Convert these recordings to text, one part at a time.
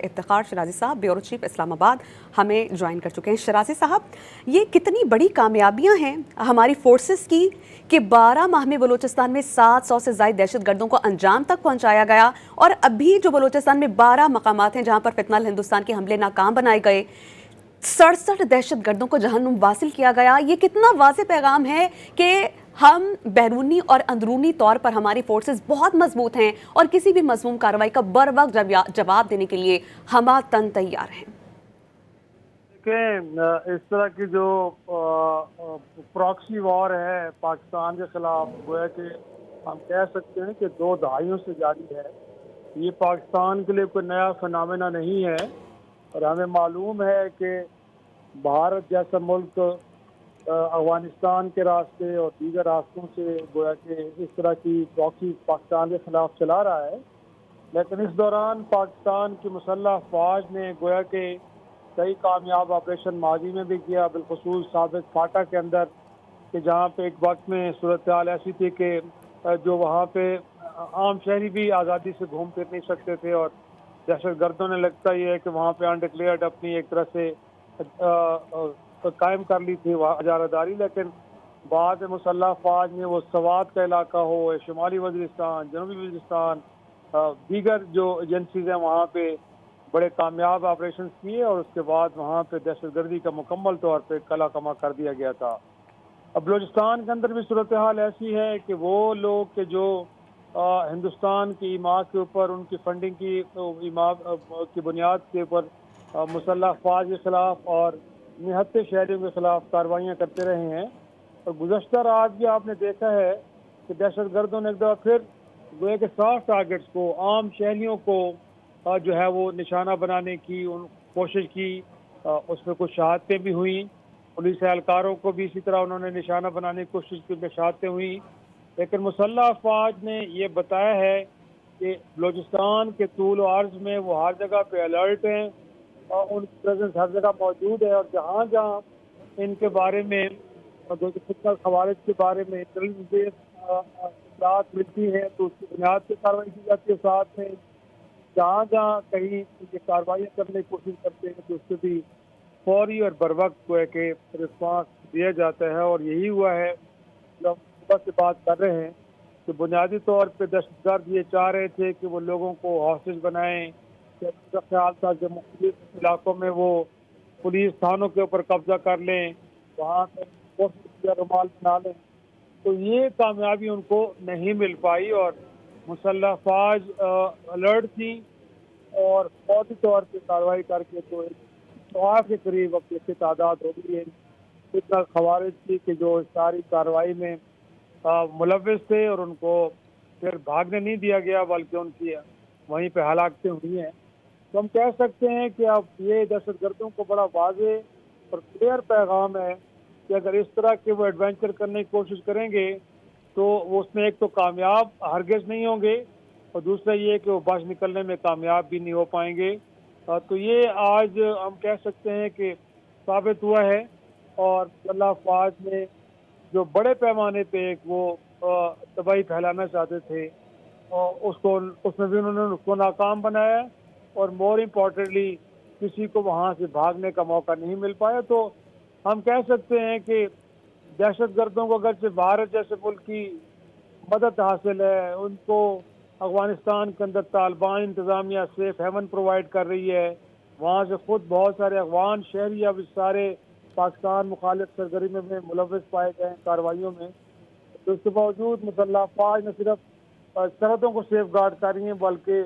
افتخار شرازی صاحب bureau chief اسلام آباد ہمیں جوائن کر چکے ہیں۔ شرازی صاحب، یہ کتنی بڑی کامیابیاں ہیں ہماری فورسز کی کہ 12 ماہ میں بلوچستان میں 700 سے زائد دہشت گردوں کو انجام تک پہنچایا گیا، اور ابھی جو بلوچستان میں 12 مقامات ہیں جہاں پر فتنہ ہندوستان کے حملے ناکام بنائے گئے، 67 دہشت گردوں کو جہنم واصل کیا گیا۔ یہ کتنا واضح پیغام ہے کہ ہم بیرونی اور اندرونی طور پر ہماری فورسز بہت مضبوط ہیں اور کسی بھی مذموم کارروائی کا بر وقت جواب دینے کے لیے ہما تن تیار ہیں۔ دیکھیں، اس طرح کی جو پراکسی وار ہے پاکستان کے خلاف، گویا کہ ہم کہہ سکتے ہیں کہ 2 دہائیوں سے جاری ہے۔ یہ پاکستان کے لیے کوئی نیا فنامنا نہیں ہے، اور ہمیں معلوم ہے کہ بھارت جیسا ملک افغانستان کے راستے اور دیگر راستوں سے گویا کہ اس طرح کی پراکسی پاکستان کے خلاف چلا رہا ہے، لیکن اس دوران پاکستان کی مسلح افواج نے گویا کہ کئی کامیاب آپریشن ماضی میں بھی کیا، بالخصوص سابق فاٹا کے اندر، کہ جہاں پہ ایک وقت میں صورتحال ایسی تھی کہ جو وہاں پہ عام شہری بھی آزادی سے گھوم پھر نہیں سکتے تھے، اور دہشت گردوں نے لگتا یہ ہے کہ وہاں پہ انڈکلیئرڈ اپنی ایک طرح سے قائم کر لی تھی اجارہ داری۔ لیکن بعد مسلح افواج نے وہ سوات کا علاقہ ہو، شمالی وزیرستان، جنوبی وزیرستان، دیگر جو ایجنسیز ہیں وہاں پہ بڑے کامیاب آپریشنز کیے، اور اس کے بعد وہاں پہ دہشت گردی کا مکمل طور پہ کلا کما کر دیا گیا تھا۔ اب بلوچستان کے اندر بھی صورتحال ایسی ہے کہ وہ لوگ کہ جو ہندوستان کی ایما کے اوپر، ان کی فنڈنگ کی کی بنیاد کے اوپر مسلح افواج کے خلاف اور نہتے شہریوں کے خلاف کارروائیاں کرتے رہے ہیں، اور گزشتہ رات بھی آپ نے دیکھا ہے کہ دہشت گردوں نے ایک دفعہ پھر گویا کہ سافٹ ٹارگیٹس کو، عام شہریوں کو جو ہے وہ نشانہ بنانے کی کوشش کی۔ اس میں کچھ شہادتیں بھی ہوئیں، پولیس اہلکاروں کو بھی اسی طرح انہوں نے نشانہ بنانے کی کوشش کی، ان میں شہادتیں ہوئیں، لیکن مسلح افواج نے یہ بتایا ہے کہ بلوچستان کے طول و عرض میں وہ ہر جگہ پہ الرٹ ہیں، اور ان کی پریزنس ہر جگہ موجود ہے، اور جہاں جہاں ان کے بارے میں فتنہ خوارج کے بارے میں اطلاعات ملتی ہیں تو اس کی بنیاد پہ کارروائی کی جاتی ہے۔ ساتھ میں جہاں جہاں کہیں یہ کارروائیاں کرنے کی کوشش کرتے ہیں تو اس سے بھی فوری اور بر وقت کو ہے کہ رسپانس دیا جاتا ہے، اور یہی ہوا ہے جو ہم صبح سے بات کر رہے ہیں کہ بنیادی طور پہ دہشت گرد یہ چاہ رہے تھے کہ وہ لوگوں کو ہاسٹیج بنائیں، کہ ان کا خیال تھا کہ مختلف علاقوں میں وہ پولیس تھانوں کے اوپر قبضہ کر لیں، وہاں پہ رومال بنا لیں، تو یہ کامیابی ان کو نہیں مل پائی، اور مسلح افواج الرٹ تھی اور فوری طور پہ کارروائی کر کے تو 100 کے قریب اب کی تعداد ہو گئی ہے فتنہ خوارج کی کہ جو ساری کارروائی میں ملوث تھے، اور ان کو پھر بھاگنے نہیں دیا گیا بلکہ ان کی وہیں پہ ہلاکتیں ہوئی ہیں۔ تو ہم کہہ سکتے ہیں کہ اب یہ دہشت گردوں کو بڑا واضح اور کلیئر پیغام ہے کہ اگر اس طرح کے وہ ایڈونچر کرنے کی کوشش کریں گے تو وہ اس میں ایک تو کامیاب ہرگز نہیں ہوں گے، اور دوسرا یہ کہ وہ بچ نکلنے میں کامیاب بھی نہیں ہو پائیں گے۔ تو یہ آج ہم کہہ سکتے ہیں کہ ثابت ہوا ہے، اور مسلح افواج نے جو بڑے پیمانے پہ ایک وہ تباہی پھیلانا چاہتے تھے اس میں بھی انہوں نے اس کو ناکام بنایا، اور مور امپورٹنٹلی کسی کو وہاں سے بھاگنے کا موقع نہیں مل پایا۔ تو ہم کہہ سکتے ہیں کہ دہشت گردوں کو اگرچہ بھارت جیسے ملک کی مدد حاصل ہے، ان کو افغانستان کے اندر طالبان انتظامیہ سیف ہیون پرووائڈ کر رہی ہے، وہاں سے خود بہت سارے افغان شہری اب اس سارے پاکستان مخالف سرگرمی میں ملوث پائے گئے ہیں کارروائیوں میں، تو اس کے باوجود مسلح افواج نہ صرف سرحدوں کو سیف گارڈ کر رہی ہیں بلکہ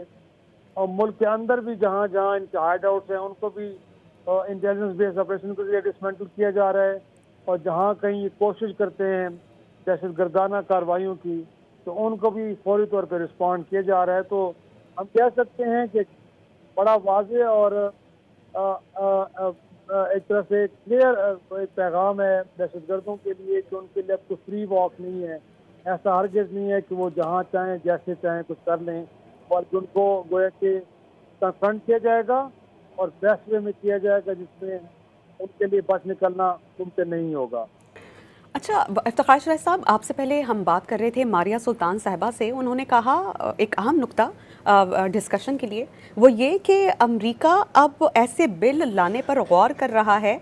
ملک کے اندر بھی جہاں جہاں ان کے ہائیڈ آؤٹس ہیں ان کو بھی انٹیلیجنس بیس آپریشن کے ذریعے ڈسمینٹل کیا جا رہا ہے، اور جہاں کہیں یہ کوشش کرتے ہیں دہشت گردانہ کارروائیوں کی تو ان کو بھی فوری طور پہ رسپونڈ کیا جا رہا ہے۔ تو ہم کہہ سکتے ہیں کہ بڑا واضح اور ایک طرح سے کلیئر ایک پیغام ہے دہشت گردوں کے لیے کہ ان کے لیے اب کوئی فری واک نہیں ہے، ایسا ہرگز نہیں ہے کہ وہ جہاں چاہیں جیسے چاہیں کچھ کر لیں، بلکہ ان کو گویا کہ کنفرنٹ کیا جائے گا اور بیسٹ وے میں کیا جائے گا جس میں ان کے لیے بچ نکلنا ممکن نہیں ہوگا۔ اچھا افتخار شرائط صاحب، آپ سے پہلے ہم بات کر رہے تھے ماریہ سلطان صاحبہ سے، انہوں نے کہا ایک اہم نقطہ ڈسکشن کے لیے، وہ یہ کہ امریکہ اب ایسے بل لانے پر غور کر رہا ہے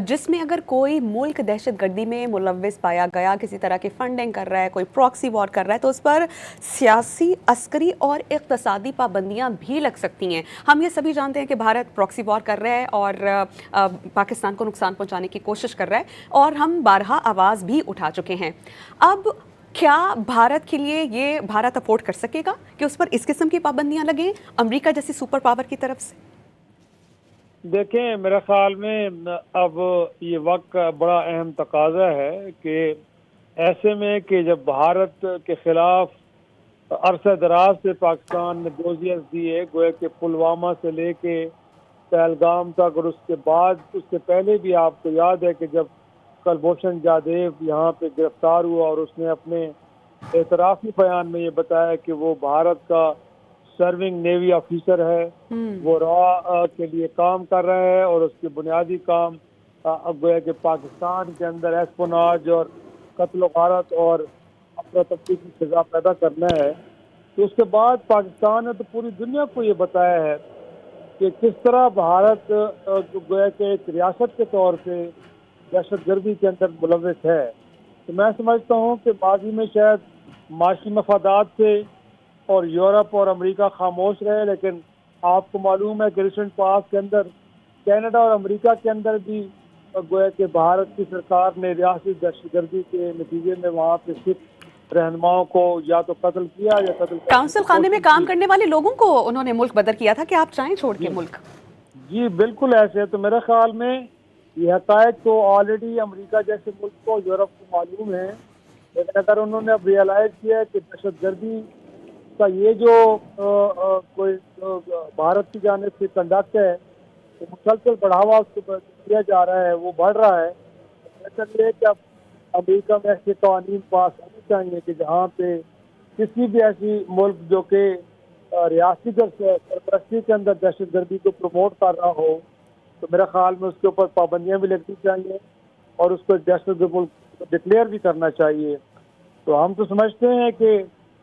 جس میں اگر کوئی ملک دہشت گردی میں ملوث پایا گیا، کسی طرح کی فنڈنگ کر رہا ہے، کوئی پراکسی وار کر رہا ہے، تو اس پر سیاسی، عسکری اور اقتصادی پابندیاں بھی لگ سکتی ہیں۔ ہم یہ سبھی جانتے ہیں کہ بھارت پراکسی وار کر رہا ہے اور پاکستان کو نقصان پہنچانے کی کوشش کر رہا ہے، اور ہم بارہا آواز بھی اٹھا چکے ہیں۔ اب کیا بھارت کے لیے یہ بھارت افورڈ کر سکے گا کہ اس پر اس قسم کی پابندیاں لگیں امریکہ جیسی سپر پاور کی طرف سے؟ دیکھیں، میرے خیال میں اب یہ وقت کا بڑا اہم تقاضا ہے کہ ایسے میں کہ جب بھارت کے خلاف عرصہ دراز سے پاکستان نے دوزیاں دی ہے، گویا کہ پلوامہ سے لے کے پہلگام تک، اور اس کے بعد اس سے پہلے بھی آپ کو یاد ہے کہ جب کلبھوشن جادیو یہاں پہ گرفتار ہوا اور اس نے اپنے اعترافی بیان میں یہ بتایا کہ وہ بھارت کا سرونگ نیوی آفیسر ہے، وہ را کے لیے کام کر رہا ہے، اور اس کے بنیادی کام گویا کہ پاکستان کے اندر ایسپوناج اور قتل و غارت اور افراتفری کی سزا پیدا کرنا ہے۔ تو اس کے بعد پاکستان نے تو پوری دنیا کو یہ بتایا ہے کہ کس طرح بھارت گویا کہ ایک ریاست کے طور پہ دہشت گردی کے اندر ملوث ہے۔ تو میں سمجھتا ہوں کہ ماضی میں شاید معاشی مفادات سے اور یورپ اور امریکہ خاموش رہے، لیکن آپ کو معلوم ہے کہ ریسنٹ پاس کے اندر کینیڈا اور امریکہ کے اندر بھی گویا کہ بھارت کی سرکار نے ریاستی دہشت گردی کے نتیجے میں وہاں پہ سکھ رہنماؤں کو یا تو قتل کیا یا قتل کرنے کونسل کی خانے میں کوشش کام کی۔ کرنے والے لوگوں کو انہوں نے ملک بدر کیا تھا کہ آپ چاہیں چھوڑ کے ملک۔ جی بالکل ایسے ہے۔ تو میرے خیال میں یہ حقائق تو آلریڈی امریکہ جیسے ملک کو، یورپ کو معلوم ہے، لیکن اگر انہوں نے اب ریئلائز کیا ہے کہ دہشت گردی کا یہ جو کوئی بھارت کی جانب سے کنڈکٹ ہے، وہ مسلسل بڑھاوا اس کو دیا جا رہا ہے، وہ بڑھ رہا ہے، بہتر یہ ہے کہ اب امریکہ میں ایسے قوانین پاس ہونے چاہیے کہ جہاں پہ کسی بھی ایسی ملک جو کہ ریاستی سرپرستی کے اندر دہشت گردی کو پروموٹ کر رہا ہو، تو میرے خیال میں اس کے اوپر پابندیاں بھی لگنی چاہیے اور اس کو ایک دہشت گرد ملک ڈکلیئر بھی کرنا چاہیے۔ تو ہم تو سمجھتے ہیں کہ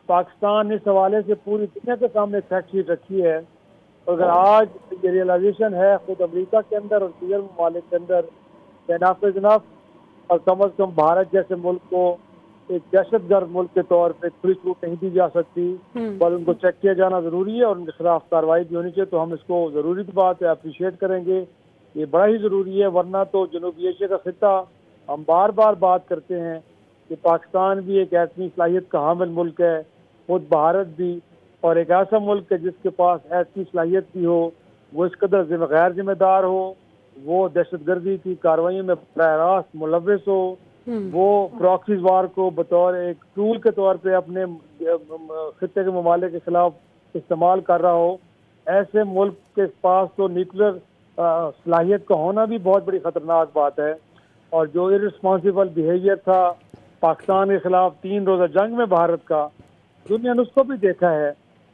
پاکستان اس حوالے سے پوری دنیا کے سامنے فیکٹ شیٹ رکھی ہے، اور اگر آج یہ ریئلائزیشن ہے خود امریکہ کے اندر اور دیگر ممالک کے اندر اناف از انف، اور کم از کم بھارت جیسے ملک کو ایک دہشت گرد ملک کے طور پہ کھلی چھوٹ نہیں دی جا سکتی، پر ان کو چیک کیا جانا ضروری ہے اور ان کے خلاف کارروائی بھی ہونی چاہیے۔ تو ہم اس کو ضروری بات ہے، اپریشیٹ کریں گے، یہ بڑا ہی ضروری ہے، ورنہ تو جنوبی ایشیا کا خطہ، ہم بار بار بات کرتے ہیں کہ پاکستان بھی ایک ایٹمی صلاحیت کا حامل ملک ہے، خود بھارت بھی، اور ایک ایسا ملک ہے جس کے پاس ایسی صلاحیت بھی ہو، وہ اس قدر غیر ذمہ دار ہو، وہ دہشت گردی کی کارروائیوں میں براہ راست ملوث ہو، وہ پراکسیز وار کو بطور ایک ٹول کے طور پہ اپنے خطے کے ممالک کے خلاف استعمال کر رہا ہو۔ ایسے ملک کے پاس تو نیوکلیر صلاحیت کا ہونا بھی بہت بڑی خطرناک بات ہے، اور جو ارسپانسیبل بیہیویئر تھا پاکستان کے خلاف 3 روزہ جنگ میں بھارت کا، دنیا نے اس کو بھی دیکھا ہے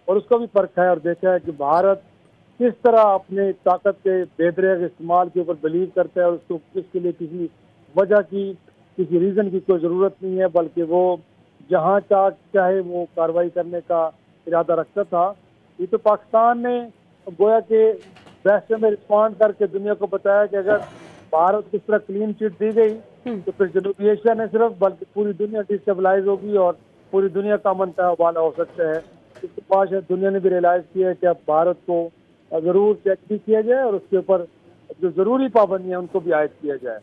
اور اس کو بھی پرکھا ہے اور دیکھا ہے کہ بھارت کس طرح اپنے طاقت کے بے دریغ استعمال کے اوپر بلیو کرتا ہے، اور اس کو اس کے لیے کسی وجہ کی، کسی ریزن کی کوئی ضرورت نہیں ہے، بلکہ وہ جہاں چاہے وہ کارروائی کرنے کا ارادہ رکھتا تھا۔ یہ تو پاکستان نے گویا کہ ویسے میں رسپونڈ کر کے دنیا کو بتایا کہ اگر بھارت کس طرح کلین چٹ دی گئی تو پھر جنوبی ایشیا نے صرف بلکہ پوری دنیا ڈسٹیبلائز ہوگی اور پوری دنیا کا امن والا ہو سکتا ہے۔ اس کے بعد دنیا نے بھی ریئلائز کیا ہے کہ اب بھارت کو ضرور چیک بھی کیا جائے اور اس کے اوپر جو ضروری پابندیاں ان کو بھی عائد کیا جائے۔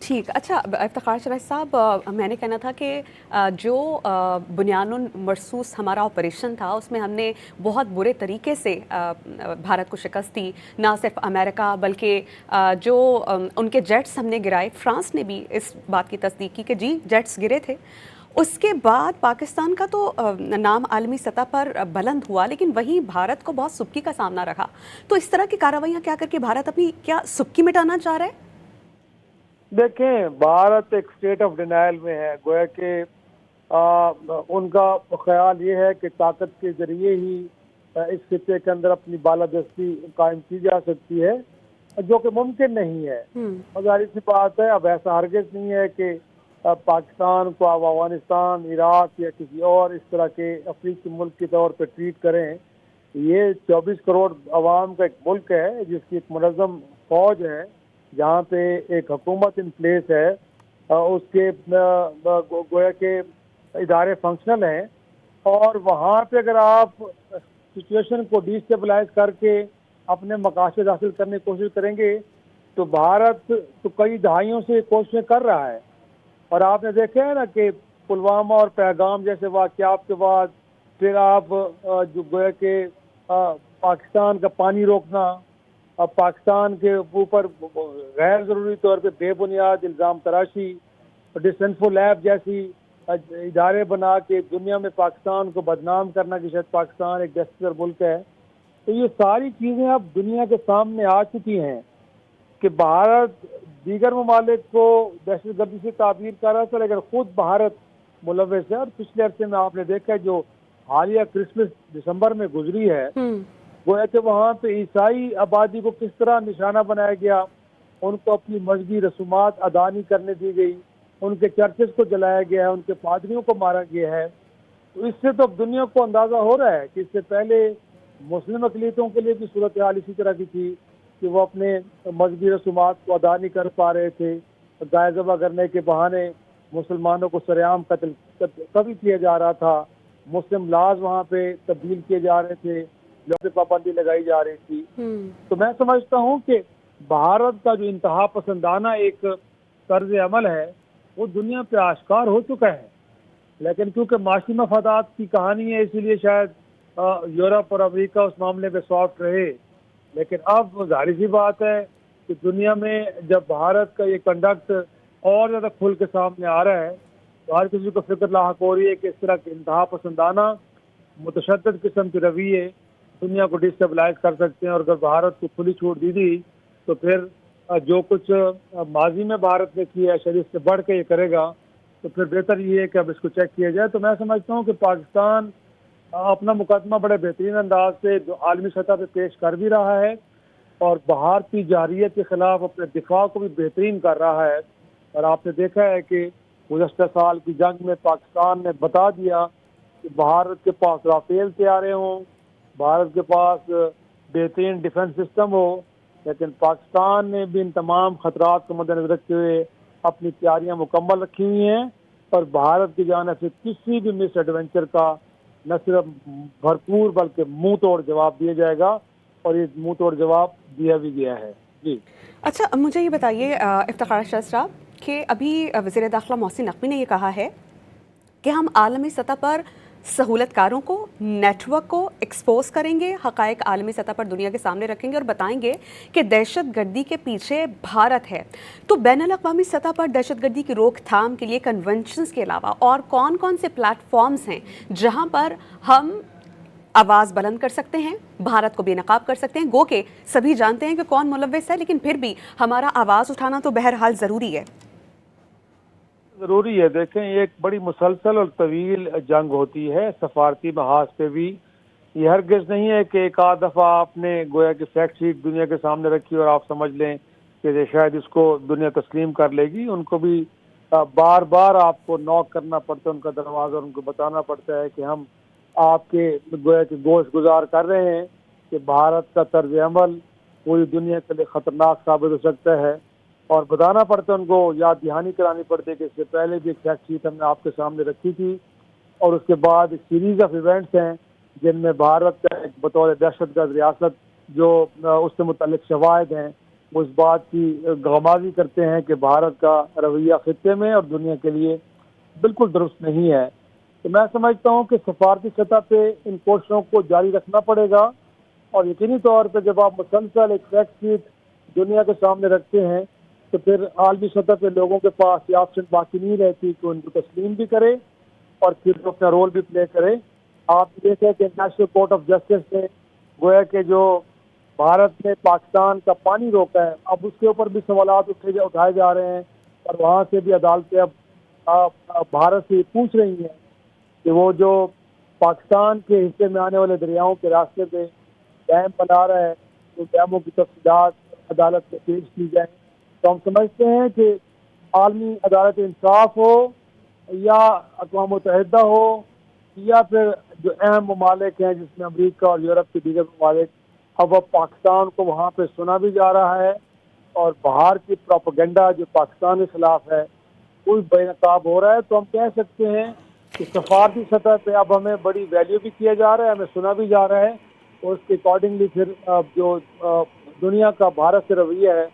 ٹھیک، اچھا افتخار شرائط صاحب، میں نے کہنا تھا کہ جو بنیان مرصوص ہمارا آپریشن تھا اس میں ہم نے بہت برے طریقے سے بھارت کو شکست دی، نہ صرف امریکہ بلکہ جو ان کے جیٹس ہم نے گرائے، فرانس نے بھی اس بات کی تصدیق کی کہ جی جیٹس گرے تھے۔ اس کے بعد پاکستان کا تو نام عالمی سطح پر بلند ہوا، لیکن وہیں بھارت کو بہت سبکی کا سامنا رکھا۔ تو اس طرح کی کارروائیاں کیا کر کے بھارت اپنی کیا سبکی مٹانا چاہ رہا ہے؟ دیکھیں، بھارت ایک اسٹیٹ آف ڈینائل میں ہے، گویا کہ ان کا خیال یہ ہے کہ طاقت کے ذریعے ہی اس خطے کے اندر اپنی بالادستی قائم کی جا سکتی ہے، جو کہ ممکن نہیں ہے۔ ظاہر سی بات ہے، اب ایسا ہرگز نہیں ہے کہ پاکستان کو آپ افغانستان، عراق یا کسی اور اس طرح کے افریقی ملک کے طور پہ ٹریٹ کریں. یہ 24 کروڑ عوام کا ایک ملک ہے جس کی ایک منظم فوج ہے، جہاں پہ ایک حکومت ان پلیس ہے، اس کے گویا کے ادارے فنکشنل ہیں، اور وہاں پہ اگر آپ سچویشن کو ڈی اسٹیبلائز کر کے اپنے مقاصد حاصل کرنے کی کوشش کریں گے تو بھارت تو کئی دہائیوں سے کوششیں کر رہا ہے. اور آپ نے دیکھا ہے نا کہ پلوامہ اور پہلگام جیسے واقعات کے بعد پھر آپ جو گویا کہ پاکستان کا پانی روکنا، پاکستان کے اوپر غیر ضروری طور پہ بے بنیاد الزام تراشی، ڈسنفو لیب جیسی ادارے بنا کے دنیا میں پاکستان کو بدنام کرنا کہ شاید پاکستان ایک دہشت گرد ملک ہے. تو یہ ساری چیزیں اب دنیا کے سامنے آ چکی ہیں کہ بھارت دیگر ممالک کو دہشت گردی سے تعبیر کر رہا تھا، لیکن خود بھارت ملوث ہے. اور پچھلے عرصے میں آپ نے دیکھا جو حالیہ کرسمس دسمبر میں گزری ہے، وہ ہے کہ وہاں پہ عیسائی آبادی کو کس طرح نشانہ بنایا گیا، ان کو اپنی مذہبی رسومات ادا نہیں کرنے دی گئی، ان کے چرچز کو جلایا گیا ہے، ان کے پادریوں کو مارا گیا ہے. تو اس سے تو اب دنیا کو اندازہ ہو رہا ہے کہ اس سے پہلے مسلم اقلیتوں کے لیے بھی صورتحال اسی طرح کی تھی کہ وہ اپنے مذہبی رسومات کو ادا نہیں کر پا رہے تھے. گائے ذبح کرنے کے بہانے مسلمانوں کو سرعام قتل کیا جا رہا تھا، مسلم لاز وہاں پہ تبدیل کیے جا رہے تھے، لوگوں پہ پابندی لگائی جا رہی تھی. تو میں سمجھتا ہوں کہ بھارت کا جو انتہا پسندانہ ایک طرز عمل ہے وہ دنیا پہ آشکار ہو چکا ہے، لیکن کیونکہ معاشی مفادات کی کہانی ہے اسی لیے شاید یورپ اور امریکہ اس معاملے پہ سافٹ رہے. لیکن اب ظاہر سی بات ہے کہ دنیا میں جب بھارت کا یہ کنڈکٹ اور زیادہ کھل کے سامنے آ رہا ہے تو ہر کسی کو فکر لاحق ہو رہی ہے کہ اس طرح کے انتہا پسندانہ متشدد قسم کے رویے دنیا کو ڈسٹیبلائز کر سکتے ہیں. اور اگر بھارت کو کھلی چھوٹ دی تو پھر جو کچھ ماضی میں بھارت نے کیا ہے شاید اس سے بڑھ کے یہ کرے گا. تو پھر بہتر یہ ہے کہ اب اس کو چیک کیا جائے. تو میں سمجھتا ہوں کہ پاکستان اپنا مقدمہ بڑے بہترین انداز سے جو عالمی سطح پہ پیش کر بھی رہا ہے اور بھارتی جارحیت کے خلاف اپنے دفاع کو بھی بہترین کر رہا ہے. اور آپ نے دیکھا ہے کہ گزشتہ سال کی جنگ میں پاکستان نے بتا دیا کہ بھارت کے پاس رافیل طیارے ہوں، بھارت کے پاس بہترین ڈیفنس سسٹم ہو، لیکن پاکستان نے بھی ان تمام خطرات کو مد نظر رکھتے ہوئے اپنی تیاریاں مکمل رکھی ہوئی ہیں. اور بھارت کی جانب سے کسی بھی مس ایڈونچر کا نہ صرف بھرپور بلکہ منہ توڑ جواب دیا جائے گا، اور یہ منہ توڑ جواب دیا بھی گیا ہے. جی اچھا، مجھے یہ بتائیے افتخار اشرف صاحب کہ ابھی وزیر داخلہ محسن نقوی نے یہ کہا ہے کہ ہم عالمی سطح پر سہولت کاروں کو، نیٹ ورک کو ایکسپوز کریں گے، حقائق عالمی سطح پر دنیا کے سامنے رکھیں گے اور بتائیں گے کہ دہشت گردی کے پیچھے بھارت ہے. تو بین الاقوامی سطح پر دہشت گردی کی روک تھام کے لیے کنونشنز کے علاوہ اور کون کون سے پلیٹ فارمز ہیں جہاں پر ہم آواز بلند کر سکتے ہیں، بھارت کو بے نقاب کر سکتے ہیں؟ گو کہ سبھی جانتے ہیں کہ کون ملوث ہے، لیکن پھر بھی ہمارا آواز اٹھانا تو بہرحال ضروری ہے. ضروری ہے. دیکھیں یہ ایک بڑی مسلسل اور طویل جنگ ہوتی ہے سفارتی محاذ پہ بھی. یہ ہرگز نہیں ہے کہ ایک آدھ دفعہ آپ نے گویا کہ فیکٹ شیٹ دنیا کے سامنے رکھی اور آپ سمجھ لیں کہ شاید اس کو دنیا تسلیم کر لے گی. ان کو بھی بار بار آپ کو نوک کرنا پڑتا ہے ان کا دروازہ، اور ان کو بتانا پڑتا ہے کہ ہم آپ کے گویا کہ گوش گزار کر رہے ہیں کہ بھارت کا طرز عمل پوری دنیا کے لیے خطرناک ثابت ہو سکتا ہے. اور بتانا پڑتا ہے ان کو، یاد دہانی کرانی پڑتی ہے کہ اس سے پہلے بھی ایک فیکٹ شیٹ ہم نے آپ کے سامنے رکھی تھی، اور اس کے بعد ایک سیریز آف ایونٹس ہیں جن میں بھارت کا ایک بطور دہشت گرد ریاست جو اس سے متعلق شواہد ہیں وہ اس بات کی غمازی کرتے ہیں کہ بھارت کا رویہ خطے میں اور دنیا کے لیے بالکل درست نہیں ہے. تو میں سمجھتا ہوں کہ سفارتی سطح پہ ان کوششوں کو جاری رکھنا پڑے گا، اور یقینی طور پہ جب آپ مسلسل ایک فیکٹ شیٹ دنیا کے سامنے رکھتے ہیں تو پھر عالمی سطح پہ لوگوں کے پاس یہ آپشن باقی نہیں رہتی کہ ان کو تسلیم بھی کرے اور پھر اپنا رول بھی پلے کرے. آپ دیکھیں کہ انٹرنیشنل کورٹ آف جسٹس نے گویا کہ جو بھارت نے پاکستان کا پانی روکا ہے اب اس کے اوپر بھی سوالات اٹھائے جا رہے ہیں، اور وہاں سے بھی عدالتیں اب بھارت سے پوچھ رہی ہیں کہ وہ جو پاکستان کے حصے میں آنے والے دریاؤں کے راستے پہ ڈیم بنا رہا ہے تو ڈیموں کی تفصیلات عدالت میں پیش کی جائیں. تو ہم سمجھتے ہیں کہ عالمی عدالت انصاف ہو یا اقوام متحدہ ہو یا پھر جو اہم ممالک ہیں جس میں امریکہ اور یورپ کے دیگر ممالک، اب پاکستان کو وہاں پہ سنا بھی جا رہا ہے اور باہر کی پروپیگنڈا جو پاکستان کے خلاف ہے وہ بے نقاب ہو رہا ہے. تو ہم کہہ سکتے ہیں کہ سفارتی سطح پہ اب ہمیں بڑی ویلیو بھی کیا جا رہا ہے، ہمیں سنا بھی جا رہا ہے، اور اس کے اکارڈنگلی پھر جو دنیا کا بھارت سے رویہ ہے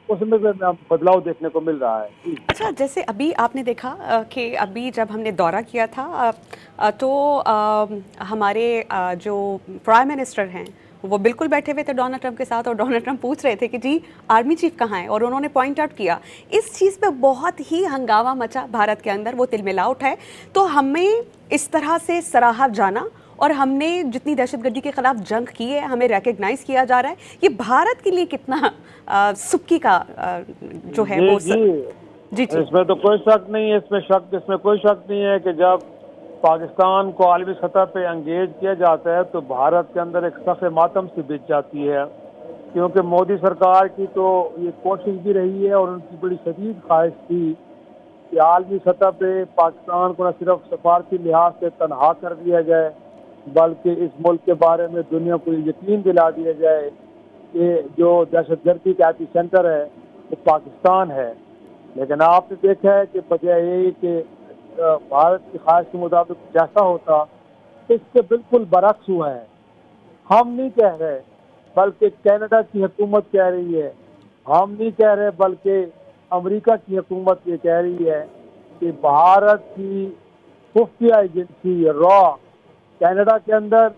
اس میں بھی بدلاؤ دیکھنے کو مل رہا ہے. اچھا، جیسے ابھی آپ نے دیکھا کہ ابھی جب ہم نے دورہ کیا تھا تو ہمارے جو پرائم منسٹر ہیں وہ بالکل بیٹھے ہوئے تھے ڈونلڈ ٹرمپ کے ساتھ، اور ڈونلڈ ٹرمپ پوچھ رہے تھے کہ جی آرمی چیف کہاں ہے، اور انہوں نے پوائنٹ آؤٹ کیا اس چیز پہ بہت ہی ہنگامہ مچا بھارت کے اندر، وہ تل ملا اٹھا ہے. تو ہمیں اس طرح سے سراہا جانا اور ہم نے جتنی دہشت گردی کے خلاف جنگ کی ہے ہمیں ریکگنائز کیا جا رہا ہے، یہ بھارت کے لیے کتنا سکی کا جو ہے وہ جی اس میں تو کوئی شک نہیں ہے، اس میں کوئی شک نہیں ہے کہ جب پاکستان کو عالمی سطح پہ انگیج کیا جاتا ہے تو بھارت کے اندر ایک سخت ماتم سی بیت جاتی ہے، کیونکہ مودی سرکار کی تو یہ کوشش بھی رہی ہے اور ان کی بڑی شدید خواہش تھی کہ عالمی سطح پہ پاکستان کو نہ صرف سفارتی لحاظ سے تنہا کر دیا جائے بلکہ اس ملک کے بارے میں دنیا کو یقین دلا دیا جائے کہ جو دہشت گردی کا ایپی سینٹر ہے وہ پاکستان ہے. لیکن آپ نے دیکھا ہے کہ بجائے یہی کہ بھارت کی خواہش کے مطابق جیسا ہوتا اس سے بالکل برعکس ہوا ہے. ہم نہیں کہہ رہے بلکہ کینیڈا کی حکومت کہہ رہی ہے، ہم نہیں کہہ رہے بلکہ امریکہ کی حکومت یہ کہہ رہی ہے کہ بھارت کی خفیہ ایجنسی را کینیڈا کے اندر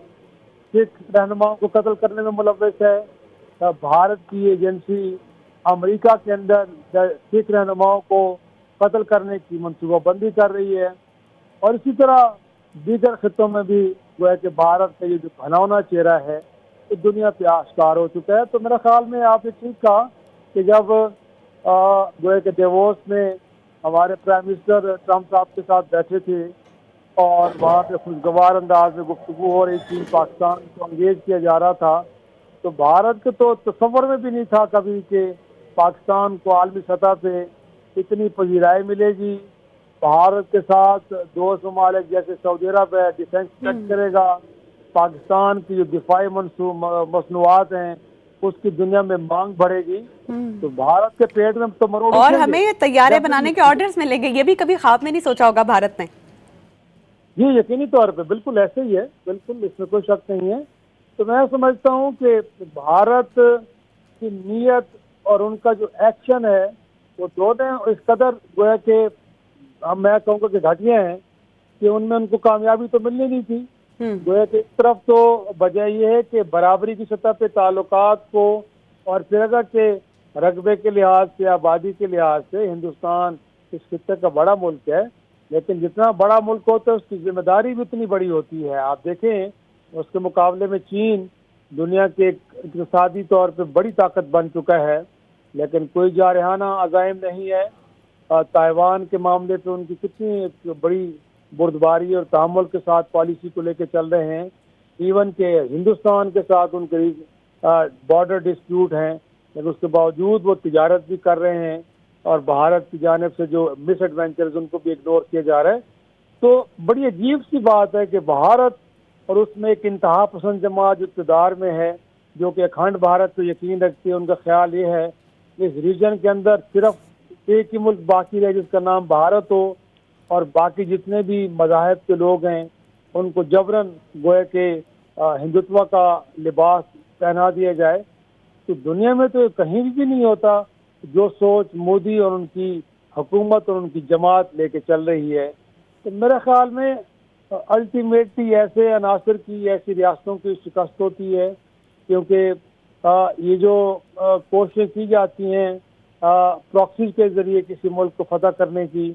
سکھ رہنماؤں کو قتل کرنے میں ملوث ہے، بھارت کی ایجنسی امریکہ کے اندر سکھ رہنماؤں کو قتل کرنے کی منصوبہ بندی کر رہی ہے، اور اسی طرح دیگر خطوں میں بھی گویا کہ بھارت کا یہ جو گھناؤنا چہرہ ہے یہ دنیا پہ آشکار ہو چکا ہے. تو میرا خیال میں آپ نے ٹھیک کہا کہ جب گویا کہ ڈیووس میں ہمارے پرائم منسٹر ٹرمپ صاحب کے ساتھ بیٹھے تھے اور وہاں پہ خوشگوار انداز میں گفتگو ہو رہی تھی، پاکستان کو انگیج کیا جا رہا تھا، تو بھارت کے تو تصور میں بھی نہیں تھا کبھی کہ پاکستان کو عالمی سطح پہ اتنی پذیرائی ملے گی. بھارت کے ساتھ دوست ممالک جیسے سعودی عرب ہے ڈیفینس چیک کرے گا، پاکستان کی جو دفاعی مصنوعات ہیں اس کی دنیا میں مانگ بڑھے گی، تو بھارت کے پیٹ میں تو مروڑ اور ہمیں طیارے بنانے کے آرڈرز ملیں گے، یہ بھی کبھی خواب میں نہیں سوچا ہوگا بھارت نے. جی یقینی طور پہ بالکل ایسے ہی ہے، بالکل اس میں کوئی شک نہیں ہے. تو میں سمجھتا ہوں کہ بھارت کی نیت اور ان کا جو ایکشن ہے وہ دونوں اس قدر گویا کہ میں کہوں گا کہ گھٹیا ہیں کہ ان میں ان کو کامیابی تو ملنی نہیں تھی. گویا کہ ایک طرف تو وجہ یہ ہے کہ برابری کی سطح پہ تعلقات کو، اور پھر اگر کہ رقبے کے لحاظ سے آبادی کے لحاظ سے ہندوستان اس خطے کا بڑا ملک ہے، لیکن جتنا بڑا ملک ہوتا ہے اس کی ذمہ داری بھی اتنی بڑی ہوتی ہے. آپ دیکھیں اس کے مقابلے میں چین دنیا کے اقتصادی طور پہ بڑی طاقت بن چکا ہے لیکن کوئی جارحانہ عزائم نہیں ہے. تائیوان کے معاملے پہ ان کی کتنی بڑی بردباری اور تحمل کے ساتھ پالیسی کو لے کے چل رہے ہیں. ایون کہ ہندوستان کے ساتھ ان کے بارڈر ڈسپیوٹ ہیں لیکن اس کے باوجود وہ تجارت بھی کر رہے ہیں، اور بھارت کی جانب سے جو مس ایڈوینچرز ان کو بھی اگنور کیا جا رہا ہے. تو بڑی عجیب سی بات ہے کہ بھارت اور اس میں ایک انتہا پسند جماعت اقتدار میں ہے جو کہ اکھنڈ بھارت پہ یقین رکھتی ہے. ان کا خیال یہ ہے کہ اس ریجن کے اندر صرف ایک ہی ملک باقی رہے جس کا نام بھارت ہو، اور باقی جتنے بھی مذاہب کے لوگ ہیں ان کو جبراً گویا کہ ہندوتوا کا لباس پہنا دیا جائے. تو دنیا میں تو کہیں بھی نہیں ہوتا جو سوچ مودی اور ان کی حکومت اور ان کی جماعت لے کے چل رہی ہے. تو میرے خیال میں الٹیمیٹلی ایسے عناصر کی، ایسی ریاستوں کی شکست ہوتی ہے، کیونکہ یہ جو کوششیں کی جاتی ہیں پراکسیز کے ذریعے کسی ملک کو فتح کرنے کی،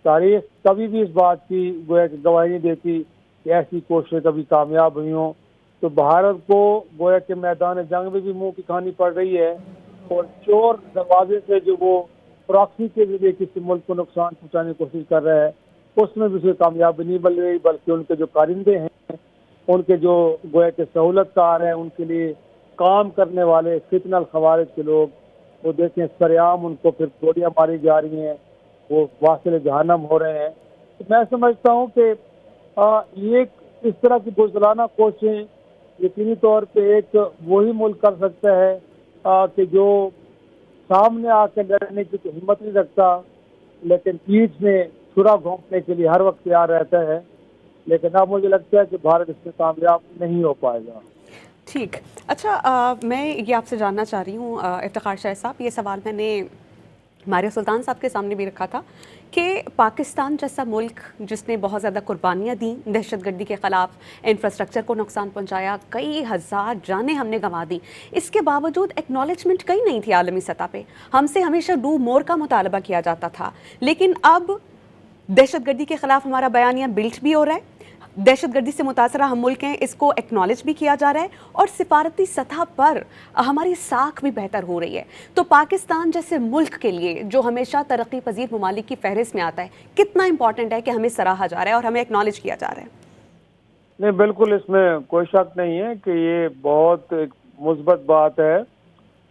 تاریخ کبھی بھی اس بات کی گویا کہ گواہی نہیں دیتی کہ ایسی کوششیں کبھی کامیاب ہوئی ہوں. تو بھارت کو گویا کہ میدان جنگ میں بھی منہ کی کھانی پڑ رہی ہے، اور چور دروازے سے جو وہ پراکسی کے ذریعے کسی ملک کو نقصان پہنچانے کی کوشش کر رہا ہے اس میں بھی اسے کامیابی نہیں مل رہی، بلکہ ان کے جو کارندے ہیں، ان کے جو گویا کہ سہولت کار ہیں، ان کے لیے کام کرنے والے فتنہ الخوارج کے لوگ، وہ دیکھیں سر عام ان کو پھر گولیاں ماری جا رہی ہیں. وہ واصل جہنم ہو رہے ہیں. تو میں سمجھتا ہوں کہ یہ اس طرح کی بزدلانہ کوششیں یقینی طور پہ ایک وہی ملک کر سکتا ہے کہ جو سامنے آ کے لڑنے کی تو ہمت نہیں رکھتا لیکن پیٹھ میں چھرا گھونپنے کے لیے ہر وقت تیار رہتا ہے. لیکن اب مجھے لگتا ہے کہ بھارت اس میں کامیاب نہیں ہو پائے گا. ٹھیک. اچھا میں یہ آپ سے جاننا چاہ رہی ہوں افتخار شاہ صاحب، یہ سوال میں نے ماریہ سلطان صاحب کے سامنے بھی رکھا تھا کہ پاکستان جیسا ملک جس نے بہت زیادہ قربانیاں دیں دہشت گردی کے خلاف، انفراسٹرکچر کو نقصان پہنچایا، کئی ہزار جانیں ہم نے گنوا دی، اس کے باوجود ایکنالجمنٹ کہیں نہیں تھی عالمی سطح پہ. ہم سے ہمیشہ ڈو مور کا مطالبہ کیا جاتا تھا، لیکن اب دہشت گردی کے خلاف ہمارا بیانیہ بلٹ بھی ہو رہا ہے، دہشت گردی سے متاثرہ ہم ملک ہیں، اس کو ایکنالج بھی کیا جا رہا ہے، اور سفارتی سطح پر ہماری ساکھ بھی بہتر ہو رہی ہے. تو پاکستان جیسے ملک کے لیے جو ہمیشہ ترقی پذیر ممالک کی فہرست میں آتا ہے، کتنا امپورٹنٹ ہے کہ ہمیں سراہا جا رہا ہے اور ہمیں ایکنالج کیا جا رہا ہے؟ نہیں، بالکل اس میں کوئی شک نہیں ہے کہ یہ بہت ایک مثبت بات ہے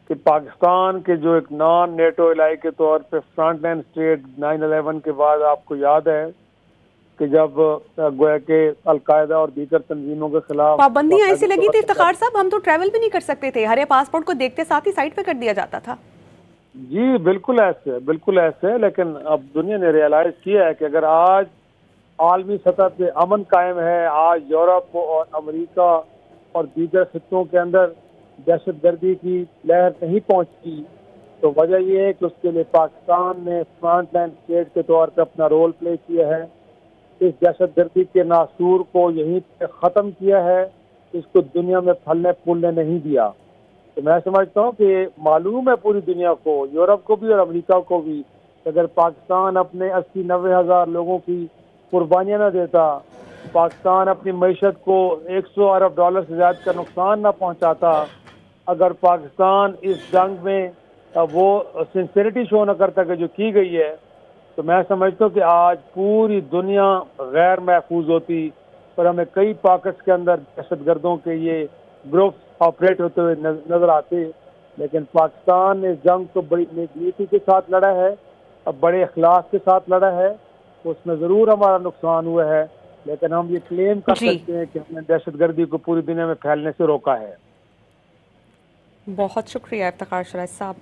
کہ پاکستان کے جو ایک نان نیٹو علاقے کے طور پہ فرنٹ لائن اسٹیٹ 9/11 کے بعد آپ کو یاد ہے کہ جب گویا کہ القاعدہ اور دیگر تنظیموں کے خلاف پابندیاں ایسی لگی تھی افتخار صاحب، ہم تو ٹریول بھی نہیں کر سکتے تھے، ہر پاسپورٹ کو دیکھتے ساتھ ہی سائٹ پہ کر دیا جاتا تھا. جی بالکل ایسے ہے. لیکن اب دنیا نے ریئلائز کیا ہے کہ اگر آج عالمی سطح پہ امن قائم ہے، آج یورپ اور امریکہ اور دیگر خطوں کے اندر دہشت گردی کی لہر نہیں پہنچتی، تو وجہ یہ ہے کہ اس کے لیے پاکستان نے فرنٹ لائن اسٹیٹ کے طور پہ اپنا رول پلے کیا ہے. اس دہشت گردی کے ناسور کو یہیں پہ ختم کیا ہے، اس کو دنیا میں پھلنے پھولنے نہیں دیا. تو میں سمجھتا ہوں کہ معلوم ہے پوری دنیا کو، یورپ کو بھی اور امریکہ کو بھی، کہ اگر پاکستان اپنے 80-90 ہزار لوگوں کی قربانیاں نہ دیتا، پاکستان اپنی معیشت کو $100 ارب سے زیادہ کا نقصان نہ پہنچاتا، اگر پاکستان اس جنگ میں وہ سنسیریٹی شو نہ کرتا کہ جو کی گئی ہے، تو میں سمجھتا ہوں کہ آج پوری دنیا غیر محفوظ ہوتی. پر ہمیں کئی پاکٹس کے اندر دہشت گردوں کے یہ گروپ آپریٹ ہوتے ہوئے نظر آتے. لیکن پاکستان نے اس جنگ کو بڑی نیکی کے ساتھ لڑا ہے، اب بڑے اخلاص کے ساتھ لڑا ہے. اس میں ضرور ہمارا نقصان ہوا ہے، لیکن ہم یہ کلیم کر جی، سکتے ہیں کہ ہم نے دہشت گردی کو پوری دنیا میں پھیلنے سے روکا ہے. بہت شکریہ افتخار شاہ صاحب.